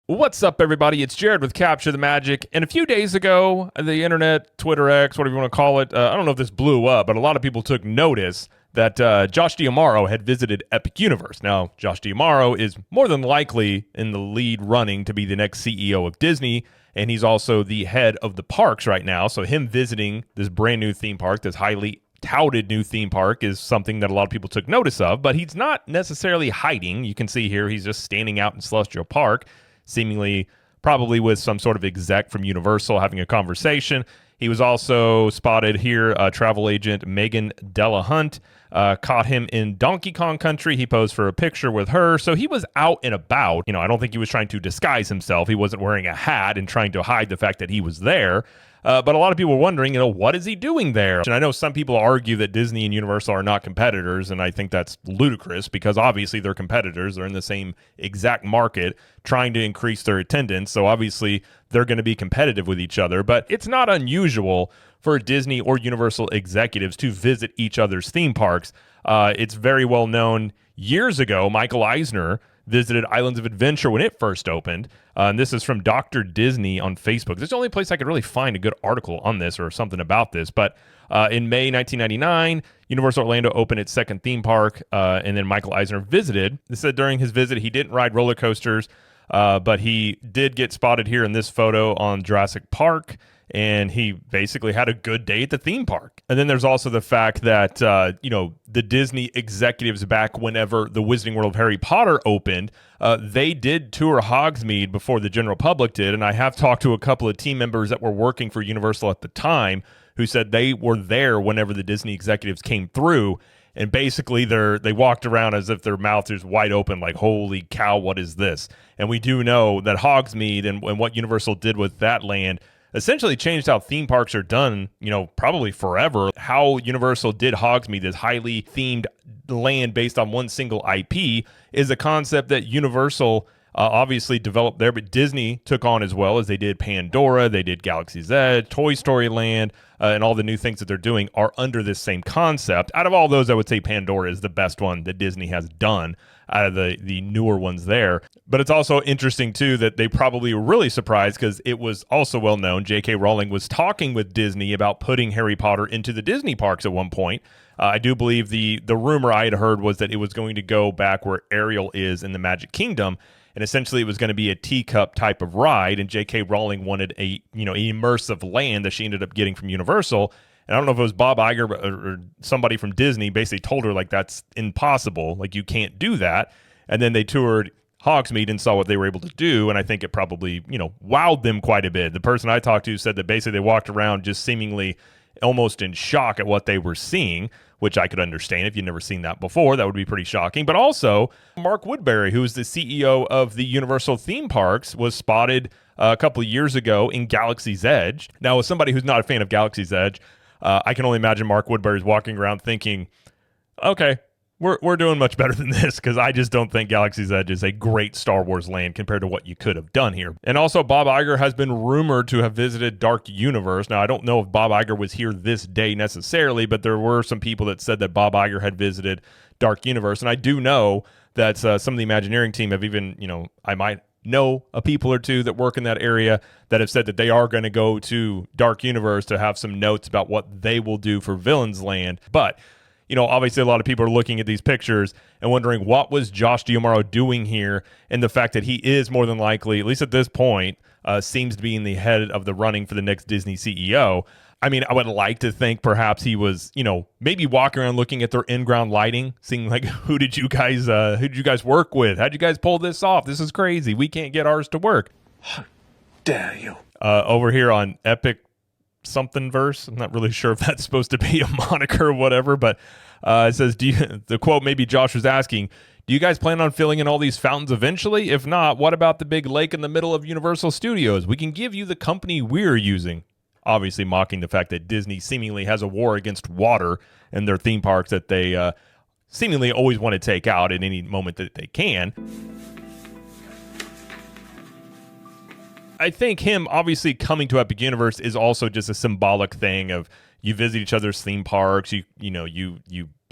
What's up, everybody? It's Jared with Capture the Magic. And a few days ago, the internet, Twitter X, whatever you want to call it, I don't know if this blew up, but a lot of people took notice that Josh D'Amaro had visited Epic Universe. Now, Josh D'Amaro is more than likely in the lead running to be the next CEO of Disney, and he's also the head of the parks right now. So him visiting this brand new theme park, this highly touted new theme park, is something that a lot of people took notice of, but he's not necessarily hiding. You can see here he's just standing out in Celestial Park, seemingly probably with some sort of exec from Universal having a conversation. He was also spotted here. Travel agent Megan Delahunt caught him in Donkey Kong Country. He posed for a picture with her. So he was out and about. I don't think he was trying to disguise himself. He wasn't wearing a hat and trying to hide the fact that he was there. But a lot of people were wondering, what is he doing there? And I know some people argue that Disney and Universal are not competitors, and I think that's ludicrous because obviously they're competitors. They're in the same exact market trying to increase their attendance, so obviously they're going to be competitive with each other. But it's not unusual for Disney or Universal executives to visit each other's theme parks. It's very well known. Years ago, Michael Eisner visited Islands of Adventure when it first opened. And this is from Dr. Disney on Facebook. This is the only place I could really find a good article on this or something about this. But in May 1999, Universal Orlando opened its second theme park, and then Michael Eisner visited. They said during his visit, he didn't ride roller coasters, but he did get spotted here in this photo on Jurassic Park, and he basically had a good day at the theme park. And then there's also the fact that, the Disney executives back whenever the Wizarding World of Harry Potter opened, they did tour Hogsmeade before the general public did. And I have talked to a couple of team members that were working for Universal at the time who said they were there whenever the Disney executives came through. And basically they walked around as if their mouth is wide open, like, holy cow, what is this? And we do know that Hogsmeade and what Universal did with that land essentially changed how theme parks are done, probably forever. How Universal did Hogsmeade, this highly themed land based on one single IP, is a concept that Universal obviously developed there, but Disney took on as well, as they did Pandora, they did Galaxy's Edge, Toy Story Land, and all the new things that they're doing are under this same concept. Out of all those, I would say Pandora is the best one that Disney has done out of the newer ones there. But it's also interesting, too, that they probably were really surprised because it was also well known. J.K. Rowling was talking with Disney about putting Harry Potter into the Disney parks at one point. I do believe the rumor I had heard was that it was going to go back where Ariel is in the Magic Kingdom, and essentially it was going to be a teacup type of ride, and J.K. Rowling wanted a immersive land that she ended up getting from Universal. And I don't know if it was Bob Iger or somebody from Disney basically told her, like, that's impossible. Like, you can't do that. And then they toured Hogsmeade and saw what they were able to do. And I think it probably, wowed them quite a bit. The person I talked to said that basically they walked around just seemingly almost in shock at what they were seeing, which I could understand. If you'd never seen that before, that would be pretty shocking. But also, Mark Woodbury, who is the CEO of the Universal theme parks, was spotted a couple of years ago in Galaxy's Edge. Now, as somebody who's not a fan of Galaxy's Edge, I can only imagine Mark Woodbury's walking around thinking, okay, we're doing much better than this, because I just don't think Galaxy's Edge is a great Star Wars land compared to what you could have done here. And also, Bob Iger has been rumored to have visited Dark Universe. Now, I don't know if Bob Iger was here this day necessarily, but there were some people that said that Bob Iger had visited Dark Universe. And I do know that some of the Imagineering team have even, I might know a people or two that work in that area that have said that they are going to go to Dark Universe to have some notes about what they will do for Villains Land. But, obviously a lot of people are looking at these pictures and wondering, what was Josh D'Amaro doing here? And the fact that he is more than likely, at least at this point, seems to be in the head of the running for the next Disney CEO. I mean, I would like to think perhaps he was, maybe walking around looking at their in-ground lighting, seeing like, who did you guys work with? How'd you guys pull this off? This is crazy. We can't get ours to work. How dare you? Over here on Epic something verse, I'm not really sure if that's supposed to be a moniker or whatever, but it says, the quote maybe Josh was asking, do you guys plan on filling in all these fountains eventually? If not, what about the big lake in the middle of Universal Studios? We can give you the company we're using. Obviously mocking the fact that Disney seemingly has a war against water in their theme parks that they seemingly always want to take out at any moment that they can. I think him obviously coming to Epic Universe is also just a symbolic thing of you visit each other's theme parks, you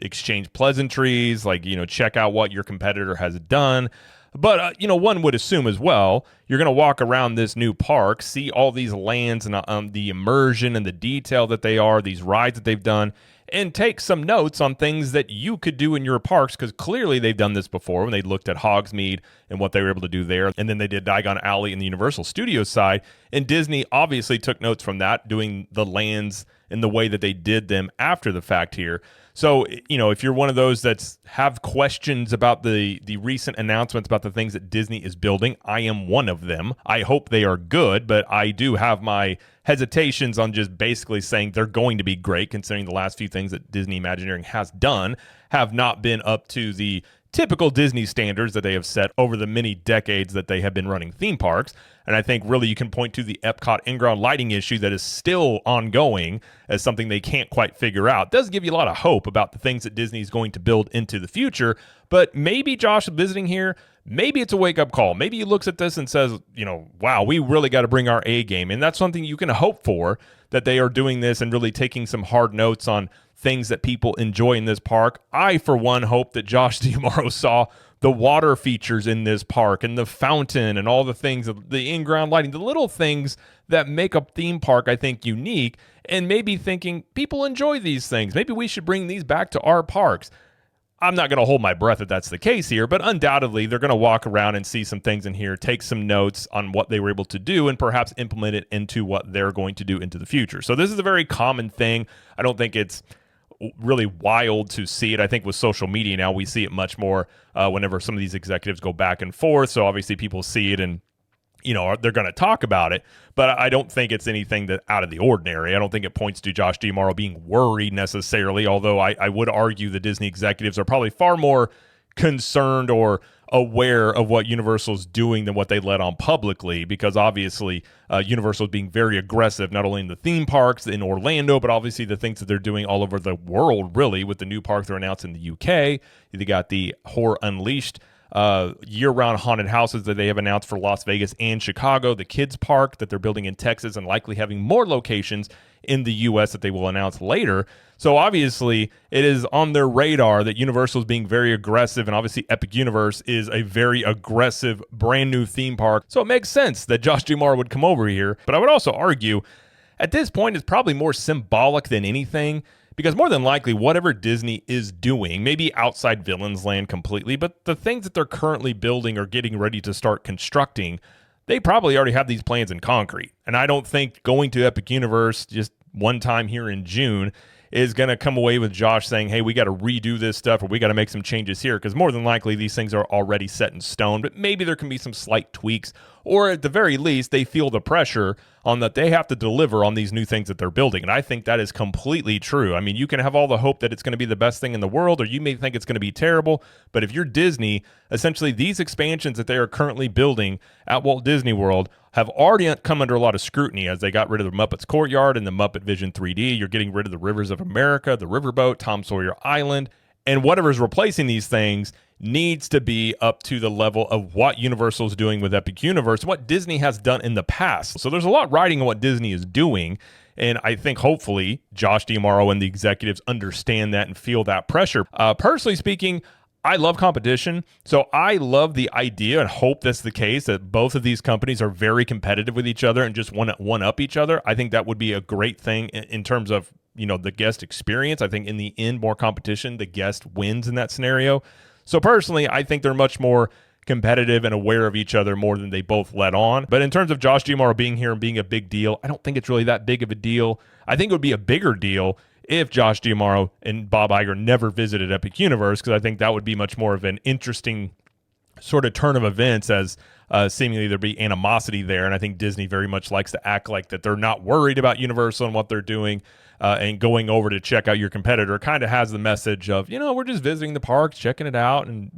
exchange pleasantries, like, check out what your competitor has done. But, one would assume as well, you're going to walk around this new park, see all these lands and the immersion and the detail that they are, these rides that they've done, and take some notes on things that you could do in your parks, because clearly they've done this before when they looked at Hogsmeade and what they were able to do there. And then they did Diagon Alley in the Universal Studios side. And Disney obviously took notes from that, doing the lands in the way that they did them after the fact here. So, if you're one of those that have questions about the recent announcements about the things that Disney is building, I am one of them. I hope they are good, but I do have my hesitations on just basically saying they're going to be great, considering the last few things that Disney Imagineering has done have not been up to the typical Disney standards that they have set over the many decades that they have been running theme parks. And I think really you can point to the Epcot in-ground lighting issue that is still ongoing as something they can't quite figure out. It does give you a lot of hope about the things that Disney is going to build into the future. But maybe Josh visiting here, maybe it's a wake-up call. Maybe he looks at this and says, wow, we really got to bring our A game. And that's something you can hope for, that they are doing this and really taking some hard notes on things that people enjoy in this park. I, for one, hope that Josh D'Amaro saw the water features in this park and the fountain and all the things, the in-ground lighting, the little things that make a theme park, I think, unique, and maybe thinking people enjoy these things. Maybe we should bring these back to our parks. I'm not going to hold my breath if that's the case here, but undoubtedly they're going to walk around and see some things in here, take some notes on what they were able to do, and perhaps implement it into what they're going to do into the future. So this is a very common thing. I don't think it's really wild to see it. I think with social media now, we see it much more whenever some of these executives go back and forth. So obviously people see it and they're going to talk about it, but I don't think it's anything that out of the ordinary. I don't think it points to Josh D'Amaro being worried necessarily, although I would argue the Disney executives are probably far more concerned or aware of what Universal's doing than what they let on publicly, because obviously Universal is being very aggressive, not only in the theme parks in Orlando, but obviously the things that they're doing all over the world, really, with the new park they're announced in the UK. They got the Horror Unleashed year-round haunted houses that they have announced for Las Vegas and Chicago, the kids park that they're building in Texas, and likely having more locations in the U.S. that they will announce later. So obviously it is on their radar that Universal is being very aggressive, and obviously Epic Universe is a very aggressive brand new theme park. So it makes sense that Josh D'Amaro would come over here. But I would also argue at this point it's probably more symbolic than anything, because more than likely, whatever Disney is doing, maybe outside Villains Land completely, but the things that they're currently building or getting ready to start constructing, they probably already have these plans in concrete. And I don't think going to Epic Universe just one time here in June is going to come away with Josh saying, hey, we got to redo this stuff or we got to make some changes here, because more than likely these things are already set in stone, but maybe there can be some slight tweaks, or at the very least, they feel the pressure on that they have to deliver on these new things that they're building. And I think that is completely true. I mean, you can have all the hope that it's going to be the best thing in the world, or you may think it's going to be terrible, but if you're Disney, essentially these expansions that they are currently building at Walt Disney World have already come under a lot of scrutiny, as they got rid of the Muppets Courtyard and the Muppet Vision 3D. You're getting rid of the Rivers of America, the Riverboat, Tom Sawyer Island, and whatever's replacing these things needs to be up to the level of what Universal is doing with Epic Universe, what Disney has done in the past. So there's a lot riding on what Disney is doing, and I think hopefully Josh D'Amaro and the executives understand that and feel that pressure. Personally speaking, I love competition, so I love the idea and hope that's the case, that both of these companies are very competitive with each other and just want to one-up each other. I think that would be a great thing in terms of the guest experience. I think in the end, more competition, the guest wins in that scenario. So personally, I think they're much more competitive and aware of each other more than they both let on. But in terms of Josh D'Amaro being here and being a big deal, I don't think it's really that big of a deal. I think it would be a bigger deal if Josh D'Amaro and Bob Iger never visited Epic Universe, because I think that would be much more of an interesting sort of turn of events, as seemingly there'd be animosity there. And I think Disney very much likes to act like that they're not worried about Universal and what they're doing, and going over to check out your competitor kind of has the message of, we're just visiting the parks, checking it out, and,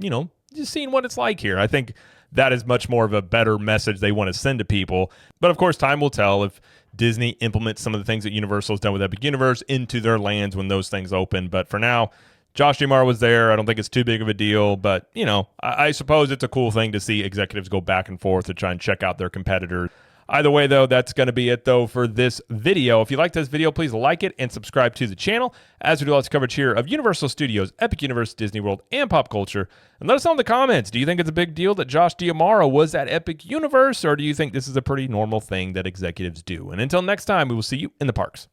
just seeing what it's like here. I think that is much more of a better message they want to send to people. But of course, time will tell if Disney implements some of the things that Universal has done with Epic Universe into their lands when those things open. But for now, Josh D'Amaro was there. I don't think it's too big of a deal, but, I suppose it's a cool thing to see executives go back and forth to try and check out their competitors. Either way, though, that's going to be it, though, for this video. If you like this video, please like it and subscribe to the channel, as we do lots of coverage here of Universal Studios, Epic Universe, Disney World, and pop culture. And let us know in the comments, do you think it's a big deal that Josh D'Amaro was at Epic Universe, or do you think this is a pretty normal thing that executives do? And until next time, we will see you in the parks.